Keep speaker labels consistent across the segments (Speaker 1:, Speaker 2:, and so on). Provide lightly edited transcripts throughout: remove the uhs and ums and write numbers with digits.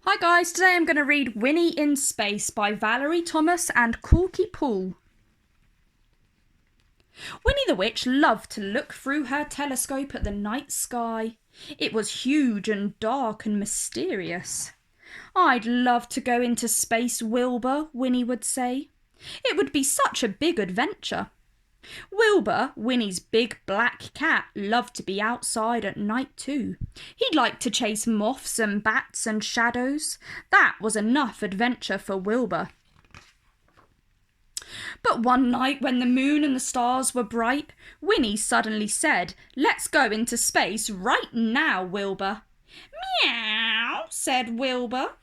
Speaker 1: Hi guys, today I'm going to read Winnie in Space by Valerie, Thomas and Korky. Winnie the Witch loved to look through her telescope at the night sky. It was huge and dark and mysterious. "I'd love to go into space, Wilbur," Winnie would say. "It would be such a big adventure." Wilbur, Winnie's big black cat, loved to be outside at night too. He'd like to chase moths and bats and shadows. That was enough adventure for Wilbur. But one night when the moon and the stars were bright, Winnie suddenly said, "Let's go into space right now, Wilbur." "Meow," said Wilbur.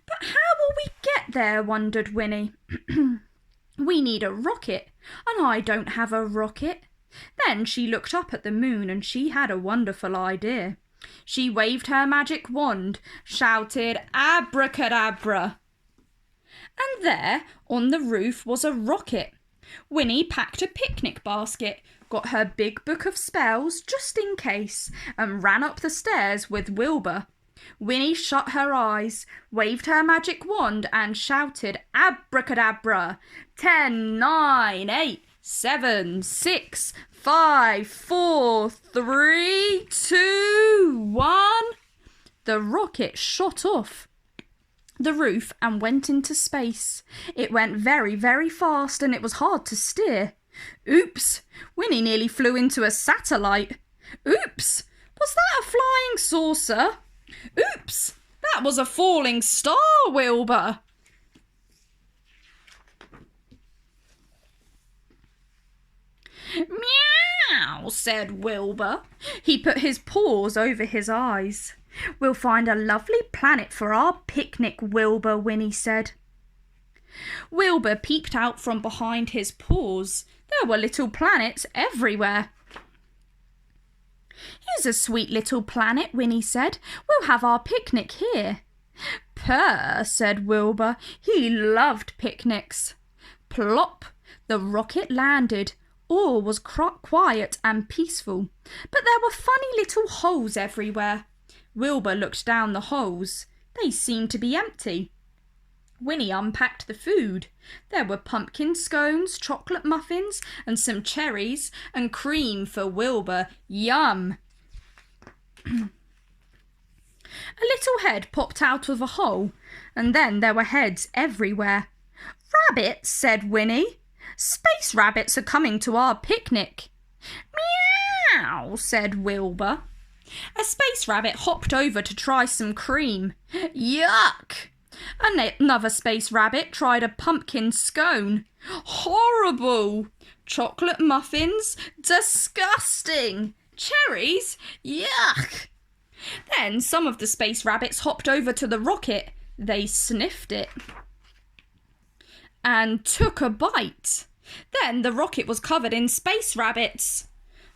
Speaker 1: "But how will we get there?" wondered Winnie. "We need a rocket, and I don't have a rocket." Then she looked up at the moon and she had a wonderful idea. She waved her magic wand, shouted "Abracadabra!" And there, on the roof, was a rocket. Winnie packed a picnic basket, got her big book of spells just in case, and ran up the stairs with Wilbur. Winnie shut her eyes, waved her magic wand and shouted "Abracadabra! 10, 9, 8, 7, 6, 5, 4, 3, 2, 1. The rocket shot off the roof and went into space. It went very, very fast and it was hard to steer. Oops! Winnie nearly flew into a satellite. Oops! Was that a flying saucer? Oops! That was a falling star, Wilbur. "Meow," said Wilbur. He put his paws over his eyes. "We'll find a lovely planet for our picnic, Wilbur," Winnie said. Wilbur peeped out from behind his paws. There were little planets everywhere. "Here's a sweet little planet," Winnie said. "We'll have our picnic here." "Purr," said Wilbur. He loved picnics. Plop! The rocket landed. All was quiet and peaceful, but there were funny little holes everywhere. Wilbur looked down the holes. They seemed to be empty. Winnie unpacked the food. There were pumpkin scones, chocolate muffins, and some cherries, and cream for Wilbur. Yum! A little head popped out of a hole, and then there were heads everywhere. "Rabbits," said Winnie. "Space rabbits are coming to our picnic." "Meow," said Wilbur. A space rabbit hopped over to try some cream. Yuck! Another space rabbit tried a pumpkin scone. Horrible! Chocolate muffins? Disgusting! Cherries? Yuck! Then some of the space rabbits hopped over to the rocket. They sniffed it and took a bite. Then the rocket was covered in space rabbits.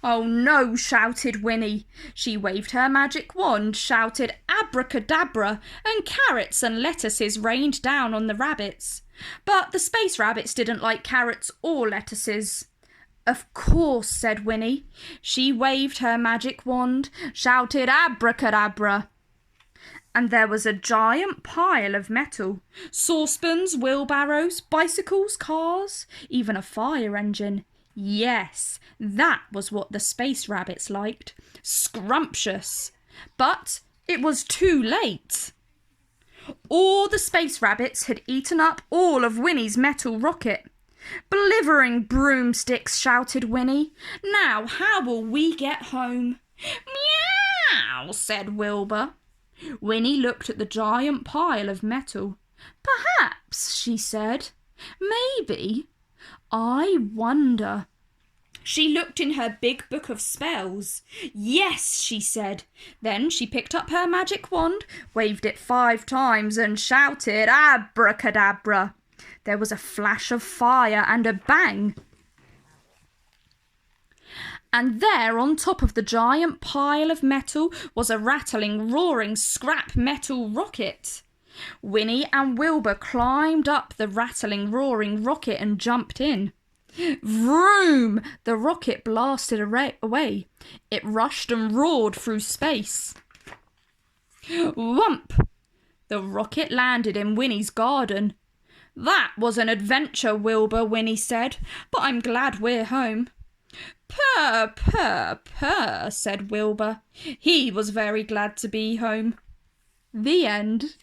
Speaker 1: "Oh no," shouted Winnie. She waved her magic wand, shouted "Abracadabra," and carrots and lettuces rained down on the rabbits. But the space rabbits didn't like carrots or lettuces. "Of course," said Winnie. She waved her magic wand, shouted "Abracadabra." And there was a giant pile of metal. Saucepans, wheelbarrows, bicycles, cars, even a fire engine. Yes, that was what the space rabbits liked. Scrumptious. But it was too late. All the space rabbits had eaten up all of Winnie's metal rocket. "Blithering broomsticks," shouted Winnie. "Now how will we get home?" "Meow," said Wilbur. Winnie looked at the giant pile of metal. "Perhaps," she said. "Maybe. I wonder." She looked in her big book of spells. "Yes," she said. Then she picked up her magic wand, waved it 5 times and shouted "Abracadabra." There was a flash of fire and a bang. And there, on top of the giant pile of metal, was a rattling, roaring scrap metal rocket. Winnie and Wilbur climbed up the rattling, roaring rocket and jumped in. Vroom! The rocket blasted away. It rushed and roared through space. Whump! The rocket landed in Winnie's garden. "That was an adventure, Wilbur," Winnie said, "but I'm glad we're home." "Purr, purr, purr," said Wilbur. He was very glad to be home. The end.